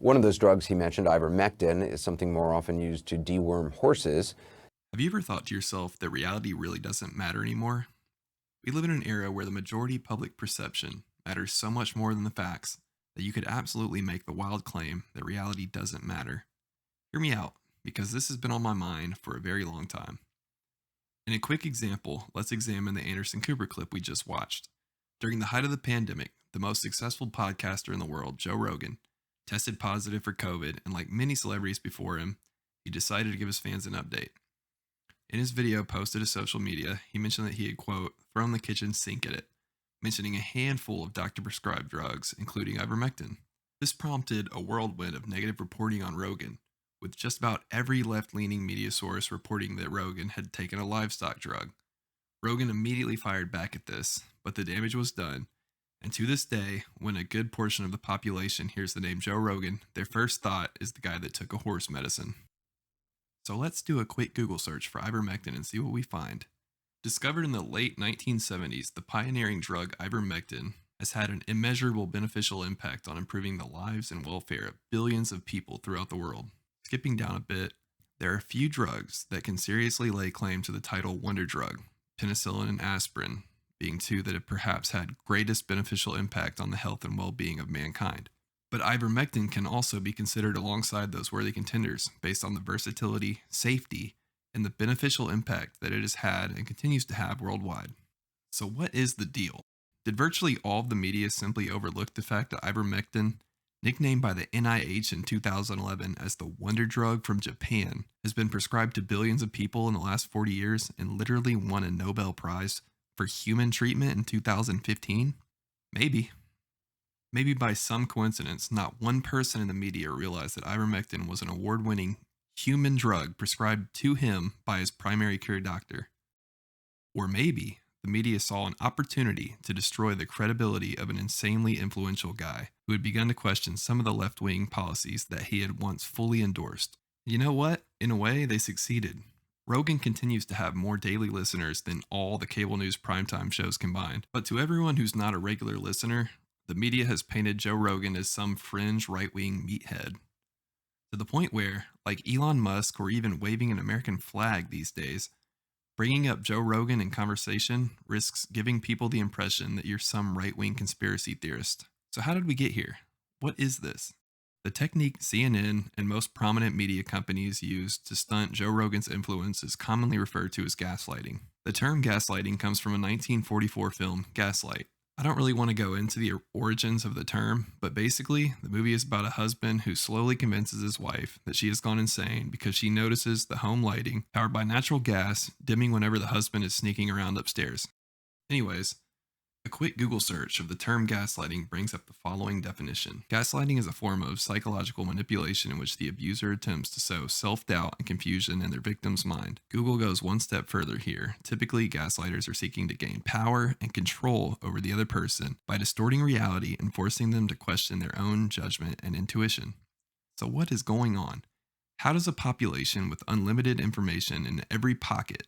One of those drugs he mentioned, ivermectin, is something more often used to deworm horses. Have you ever thought to yourself that reality really doesn't matter anymore? We live in an era where the majority public perception matters so much more than the facts that you could absolutely make the wild claim that reality doesn't matter. Hear me out, because this has been on my mind for a very long time. In a quick example, let's examine the Anderson Cooper clip we just watched. During the height of the pandemic, the most successful podcaster in the world, Joe Rogan, tested positive for COVID, and like many celebrities before him, he decided to give his fans an update. In his video posted to social media, he mentioned that he had, quote, thrown the kitchen sink at it, mentioning a handful of doctor prescribed drugs, including ivermectin. This prompted a whirlwind of negative reporting on Rogan, with just about every left leaning media source reporting that Rogan had taken a livestock drug. Rogan immediately fired back at this, but the damage was done. And to this day, when a good portion of the population hears the name Joe Rogan, their first thought is the guy that took a horse medicine. So let's do a quick Google search for ivermectin and see what we find. Discovered in the late 1970s, the pioneering drug ivermectin has had an immeasurable beneficial impact on improving the lives and welfare of billions of people throughout the world. Skipping down a bit, there are a few drugs that can seriously lay claim to the title wonder drug, penicillin and aspirin being two that have perhaps had greatest beneficial impact on the health and well-being of mankind. But ivermectin can also be considered alongside those worthy contenders based on the versatility, safety, and the beneficial impact that it has had and continues to have worldwide. So, what is the deal? Did virtually all of the media simply overlook the fact that ivermectin, nicknamed by the NIH in 2011 as the wonder drug from Japan, has been prescribed to billions of people in the last 40 years and literally won a Nobel Prize for human treatment in 2015? Maybe. Maybe by some coincidence, not one person in the media realized that ivermectin was an award winning human drug prescribed to him by his primary care doctor. Or maybe the media saw an opportunity to destroy the credibility of an insanely influential guy who had begun to question some of the left wing policies that he had once fully endorsed. You know what? In a way, they succeeded. Rogan continues to have more daily listeners than all the cable news primetime shows combined. But to everyone who's not a regular listener, the media has painted Joe Rogan as some fringe right-wing meathead. To the point where, like Elon Musk or even waving an American flag these days, bringing up Joe Rogan in conversation risks giving people the impression that you're some right-wing conspiracy theorist. So how did we get here? What is this? The technique CNN and most prominent media companies use to stunt Joe Rogan's influence is commonly referred to as gaslighting. The term gaslighting comes from a 1944 film, Gaslight. I don't really want to go into the origins of the term, but basically, the movie is about a husband who slowly convinces his wife that she has gone insane because she notices the home lighting, powered by natural gas, dimming whenever the husband is sneaking around upstairs. Anyways, a quick Google search of the term gaslighting brings up the following definition. Gaslighting is a form of psychological manipulation in which the abuser attempts to sow self-doubt and confusion in their victim's mind. Google goes one step further here. Typically, gaslighters are seeking to gain power and control over the other person by distorting reality and forcing them to question their own judgment and intuition. So what is going on? How does a population with unlimited information in every pocket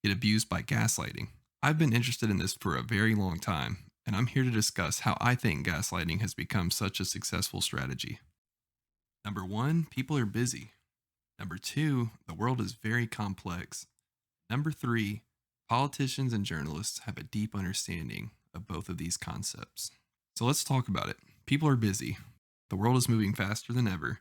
get abused by gaslighting? I've been interested in this for a very long time, and I'm here to discuss how I think gaslighting has become such a successful strategy. Number one, people are busy. Number two, the world is very complex. Number three, politicians and journalists have a deep understanding of both of these concepts. So let's talk about it. People are busy. The world is moving faster than ever.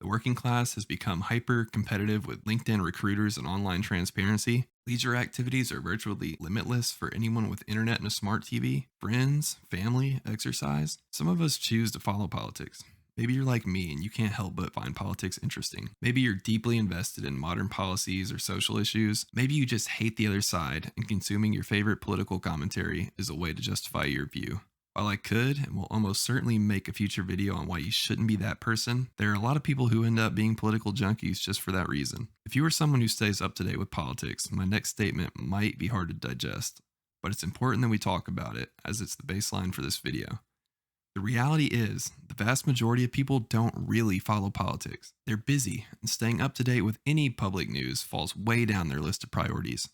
The working class has become hyper competitive with LinkedIn recruiters and online transparency. Leisure activities are virtually limitless for anyone with internet and a smart TV. Friends, family, exercise. Some of us choose to follow politics. Maybe you're like me and you can't help but find politics interesting. Maybe you're deeply invested in modern policies or social issues. Maybe you just hate the other side and consuming your favorite political commentary is a way to justify your view. While I could and will almost certainly make a future video on why you shouldn't be that person, there are a lot of people who end up being political junkies just for that reason. If you are someone who stays up to date with politics, my next statement might be hard to digest, but it's important that we talk about it as it's the baseline for this video. The reality is, the vast majority of people don't really follow politics. They're busy, and staying up to date with any public news falls way down their list of priorities.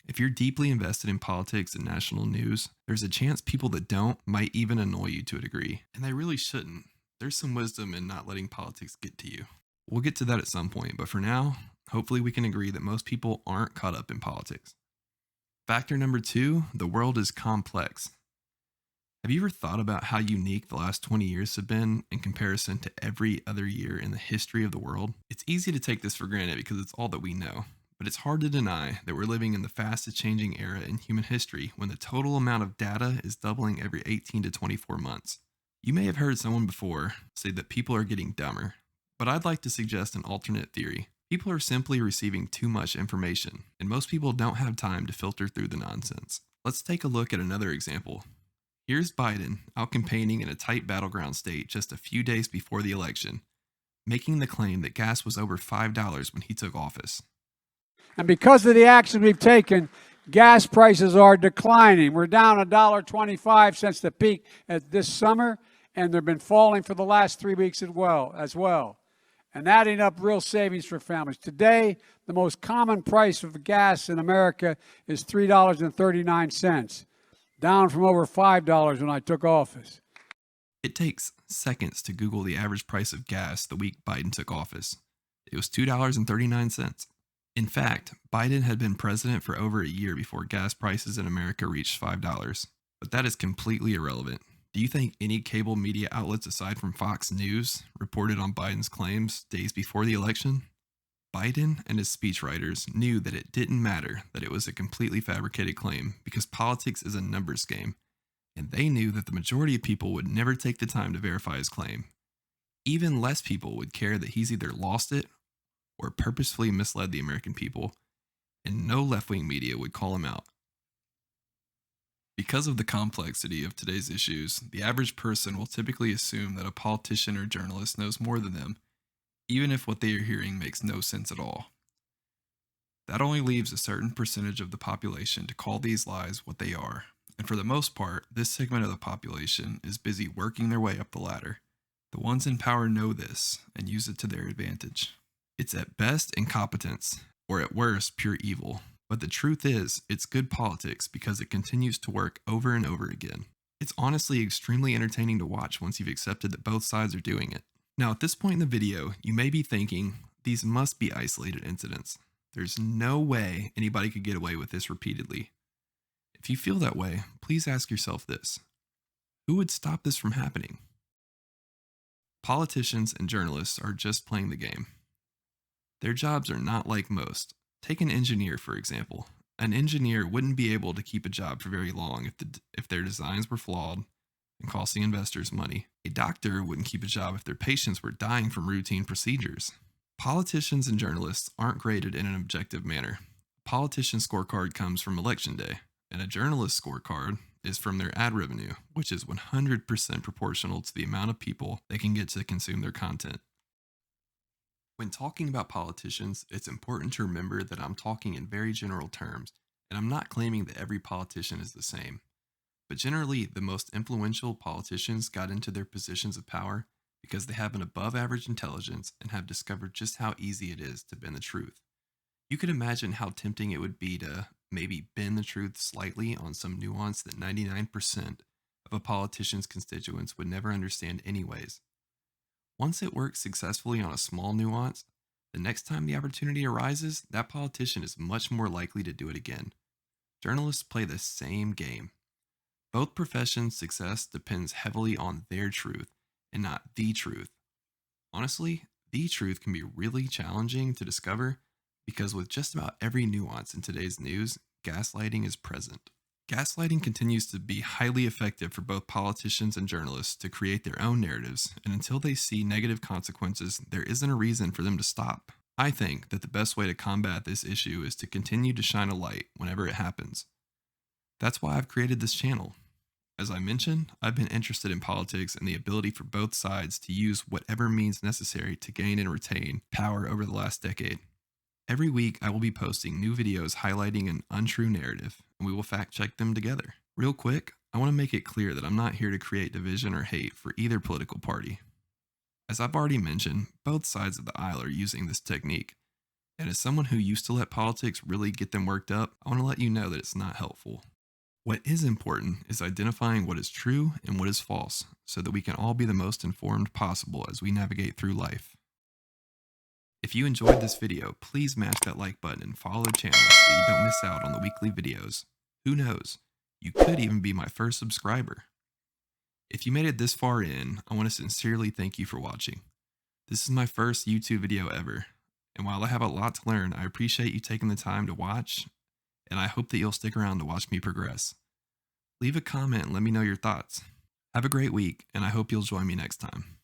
If you're deeply invested in politics and national news, there's a chance people that don't might even annoy you to a degree, and they really shouldn't. There's some wisdom in not letting politics get to you. We'll get to that at some point, but for now, hopefully we can agree that most people aren't caught up in politics. Factor number 2, the world is complex. Have you ever thought about how unique the last 20 years have been in comparison to every other year in the history of the world? It's easy to take this for granted because it's all that we know, but it's hard to deny that we're living in the fastest changing era in human history when the total amount of data is doubling every 18 to 24 months. You may have heard someone before say that people are getting dumber, but I'd like to suggest an alternate theory. People are simply receiving too much information, and most people don't have time to filter through the nonsense. Let's take a look at another example. Here's Biden out campaigning in a tight battleground state just a few days before the election, making the claim that gas was over $5 when he took office. And because of the action we've taken, gas prices are declining. We're down $1.25 since the peak this summer, and they've been falling for the last 3 weeks as well. And adding up real savings for families. Today, the most common price of gas in America is $3.39. Down from over $5 when I took office. It takes seconds to Google the average price of gas the week Biden took office. It was $2.39. In fact, Biden had been president for over a year before gas prices in America reached $5. But that is completely irrelevant. Do you think any cable media outlets aside from Fox News reported on Biden's claims days before the election? Biden and his speechwriters knew that it didn't matter that it was a completely fabricated claim because politics is a numbers game, and they knew that the majority of people would never take the time to verify his claim. Even less people would care that he's either lost it or purposefully misled the American people, and no left-wing media would call him out. Because of the complexity of today's issues, the average person will typically assume that a politician or journalist knows more than them, even if what they are hearing makes no sense at all. That only leaves a certain percentage of the population to call these lies what they are, and for the most part, this segment of the population is busy working their way up the ladder. The ones in power know this and use it to their advantage. It's at best incompetence, or at worst, pure evil. But the truth is, it's good politics because it continues to work over and over again. It's honestly extremely entertaining to watch once you've accepted that both sides are doing it. Now, at this point in the video, you may be thinking, these must be isolated incidents. There's no way anybody could get away with this repeatedly. If you feel that way, please ask yourself this. Who would stop this from happening? Politicians and journalists are just playing the game. Their jobs are not like most. Take an engineer, for example. An engineer wouldn't be able to keep a job for very long if their designs were flawed and costing investors money. A doctor wouldn't keep a job if their patients were dying from routine procedures. Politicians and journalists aren't graded in an objective manner. A politician's scorecard comes from election day, and a journalist's scorecard is from their ad revenue, which is 100% proportional to the amount of people they can get to consume their content. When talking about politicians, it's important to remember that I'm talking in very general terms, and I'm not claiming that every politician is the same. But generally, the most influential politicians got into their positions of power because they have an above-average intelligence and have discovered just how easy it is to bend the truth. You can imagine how tempting it would be to maybe bend the truth slightly on some nuance that 99% of a politician's constituents would never understand anyways. Once it works successfully on a small nuance, the next time the opportunity arises, that politician is much more likely to do it again. Journalists play the same game. Both professions' success depends heavily on their truth and not the truth. Honestly, the truth can be really challenging to discover because with just about every nuance in today's news, gaslighting is present. Gaslighting continues to be highly effective for both politicians and journalists to create their own narratives, and until they see negative consequences, there isn't a reason for them to stop. I think that the best way to combat this issue is to continue to shine a light whenever it happens. That's why I've created this channel. As I mentioned, I've been interested in politics and the ability for both sides to use whatever means necessary to gain and retain power over the last decade. Every week, I will be posting new videos highlighting an untrue narrative, and we will fact check them together. Real quick, I want to make it clear that I'm not here to create division or hate for either political party. As I've already mentioned, both sides of the aisle are using this technique, and as someone who used to let politics really get them worked up, I want to let you know that it's not helpful. What is important is identifying what is true and what is false so that we can all be the most informed possible as we navigate through life. If you enjoyed this video, please smash that like button and follow the channel so you don't miss out on the weekly videos. Who knows? You could even be my first subscriber. If you made it this far in, I want to sincerely thank you for watching. This is my first YouTube video ever, and while I have a lot to learn, I appreciate you taking the time to watch, and I hope that you'll stick around to watch me progress. Leave a comment and let me know your thoughts. Have a great week, and I hope you'll join me next time.